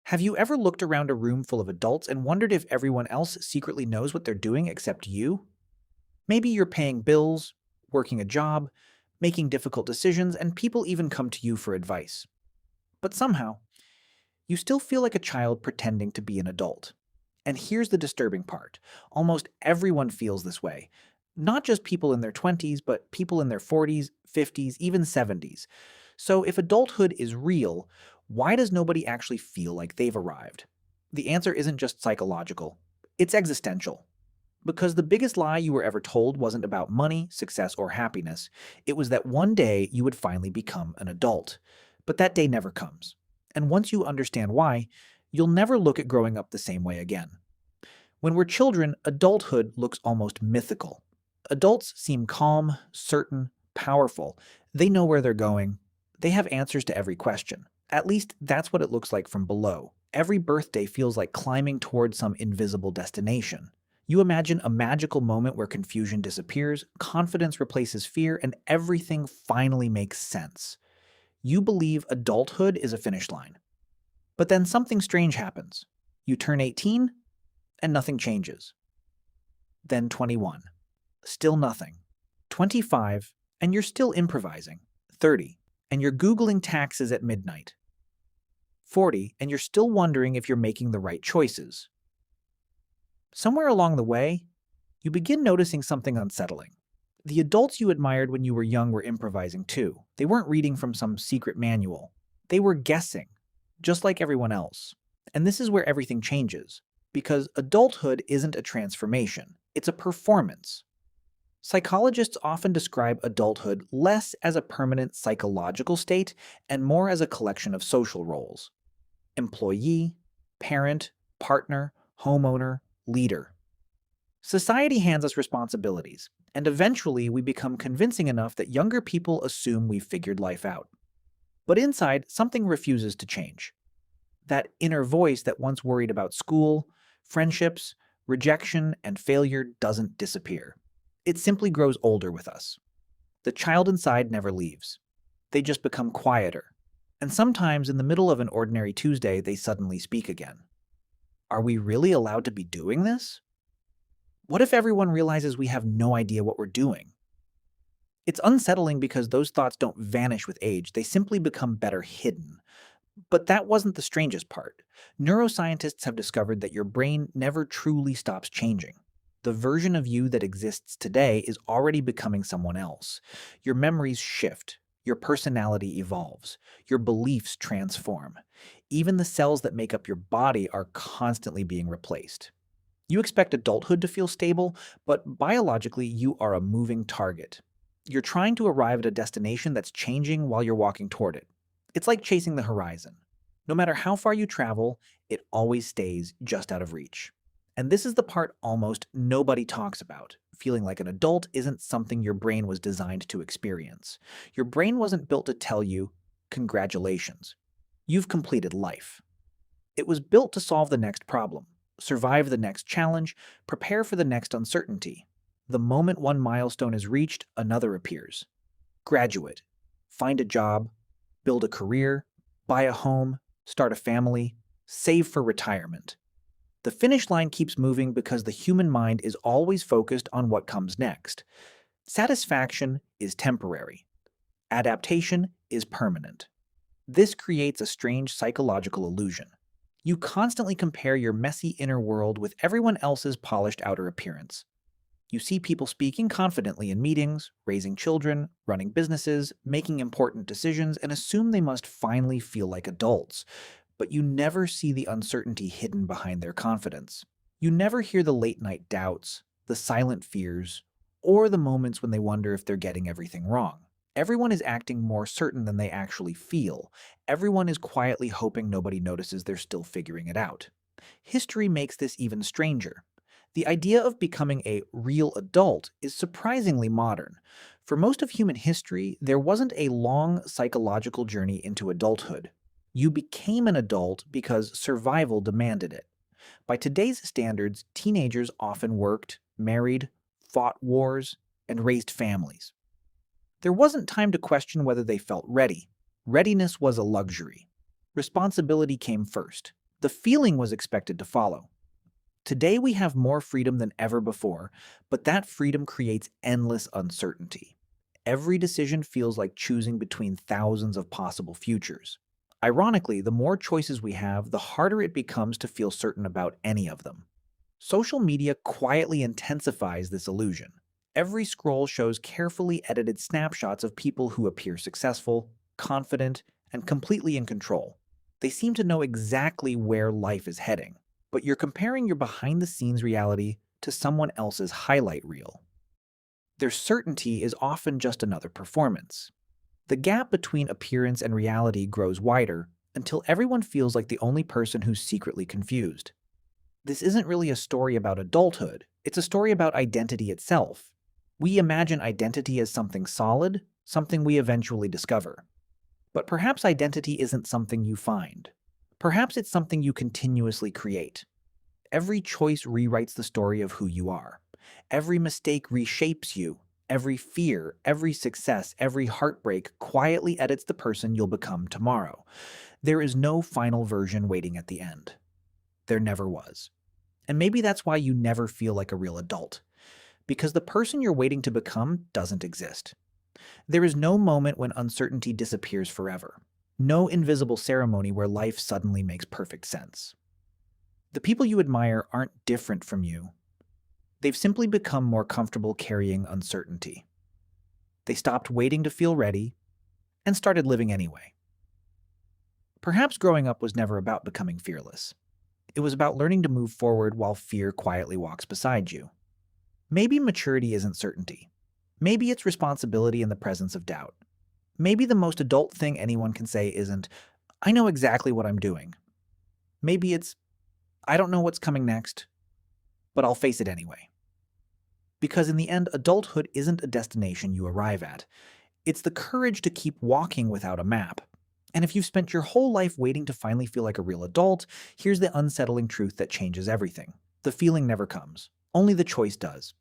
Have you ever looked around a room full of adults and wondered if everyone else secretly knows what they're doing except you? Maybe you're paying bills, working a job, making difficult decisions, and people even come to you for advice. But somehow, you still feel like a child pretending to be an adult. And here's the disturbing part. Almost everyone feels this way. Not just people in their 20s, but people in their 40s, 50s, even 70s. So if adulthood is real, why does nobody actually feel like they've arrived? The answer isn't just psychological, it's existential. Because the biggest lie you were ever told wasn't about money, success, or happiness. It was that one day you would finally become an adult. But that day never comes. And once you understand why, you'll never look at growing up the same way again. When we're children, adulthood looks almost mythical. Adults seem calm, certain, powerful. They know where they're going. They have answers to every question. At least that's what it looks like from below. Every birthday feels like climbing toward some invisible destination. You imagine a magical moment where confusion disappears, confidence replaces fear, and everything finally makes sense. You believe adulthood is a finish line. But then something strange happens. You turn 18, and nothing changes. Then 21. Still nothing. 25, and you're still improvising. 30, and you're Googling taxes at midnight. 40, and you're still wondering if you're making the right choices. Somewhere along the way, you begin noticing something unsettling. The adults you admired when you were young were improvising too. They weren't reading from some secret manual. They were guessing, just like everyone else. And this is where everything changes, because adulthood isn't a transformation, it's a performance. Psychologists often describe adulthood less as a permanent psychological state and more as a collection of social roles. Employee, parent, partner, homeowner, leader. Society hands us responsibilities, and eventually we become convincing enough that younger people assume we've figured life out. But inside, something refuses to change. That inner voice that once worried about school, friendships, rejection, and failure doesn't disappear. It simply grows older with us. The child inside never leaves. They just become quieter. And sometimes in the middle of an ordinary Tuesday, they suddenly speak again. Are we really allowed to be doing this? What if everyone realizes we have no idea what we're doing? It's unsettling because those thoughts don't vanish with age, they simply become better hidden. But that wasn't the strangest part. Neuroscientists have discovered that your brain never truly stops changing. The version of you that exists today is already becoming someone else. Your memories shift, your personality evolves, your beliefs transform. Even the cells that make up your body are constantly being replaced. You expect adulthood to feel stable, but biologically you are a moving target. You're trying to arrive at a destination that's changing while you're walking toward it. It's like chasing the horizon. No matter how far you travel, it always stays just out of reach. And this is the part almost nobody talks about. Feeling like an adult isn't something your brain was designed to experience. Your brain wasn't built to tell you, congratulations, you've completed life. It was built to solve the next problem, survive the next challenge, prepare for the next uncertainty. The moment one milestone is reached, another appears. Graduate, find a job, build a career, buy a home, start a family, save for retirement. The finish line keeps moving because the human mind is always focused on what comes next. Satisfaction is temporary. Adaptation is permanent. This creates a strange psychological illusion. You constantly compare your messy inner world with everyone else's polished outer appearance. You see people speaking confidently in meetings, raising children, running businesses, making important decisions, and assume they must finally feel like adults. But you never see the uncertainty hidden behind their confidence. You never hear the late-night doubts, the silent fears, or the moments when they wonder if they're getting everything wrong. Everyone is acting more certain than they actually feel. Everyone is quietly hoping nobody notices they're still figuring it out. History makes this even stranger. The idea of becoming a real adult is surprisingly modern. For most of human history, there wasn't a long psychological journey into adulthood. You became an adult because survival demanded it. By today's standards, teenagers often worked, married, fought wars, and raised families. There wasn't time to question whether they felt ready. Readiness was a luxury. Responsibility came first. The feeling was expected to follow. Today we have more freedom than ever before, but that freedom creates endless uncertainty. Every decision feels like choosing between thousands of possible futures. Ironically, the more choices we have, the harder it becomes to feel certain about any of them. Social media quietly intensifies this illusion. Every scroll shows carefully edited snapshots of people who appear successful, confident, and completely in control. They seem to know exactly where life is heading, but you're comparing your behind the scenes reality to someone else's highlight reel. Their certainty is often just another performance. The gap between appearance and reality grows wider until everyone feels like the only person who's secretly confused. This isn't really a story about adulthood, it's a story about identity itself. We imagine identity as something solid, something we eventually discover. But perhaps identity isn't something you find. Perhaps it's something you continuously create. Every choice rewrites the story of who you are. Every mistake reshapes you. Every fear, every success, every heartbreak quietly edits the person you'll become tomorrow. There is no final version waiting at the end. There never was. And maybe that's why you never feel like a real adult, because the person you're waiting to become doesn't exist. There is no moment when uncertainty disappears forever. No invisible ceremony where life suddenly makes perfect sense. The people you admire aren't different from you. They've simply become more comfortable carrying uncertainty. They stopped waiting to feel ready and started living anyway. Perhaps growing up was never about becoming fearless. It was about learning to move forward while fear quietly walks beside you. Maybe maturity isn't certainty. Maybe it's responsibility in the presence of doubt. Maybe the most adult thing anyone can say isn't, I know exactly what I'm doing. Maybe it's, I don't know what's coming next, but I'll face it anyway. Because in the end, adulthood isn't a destination you arrive at. It's the courage to keep walking without a map. And if you've spent your whole life waiting to finally feel like a real adult, here's the unsettling truth that changes everything. The feeling never comes. Only the choice does.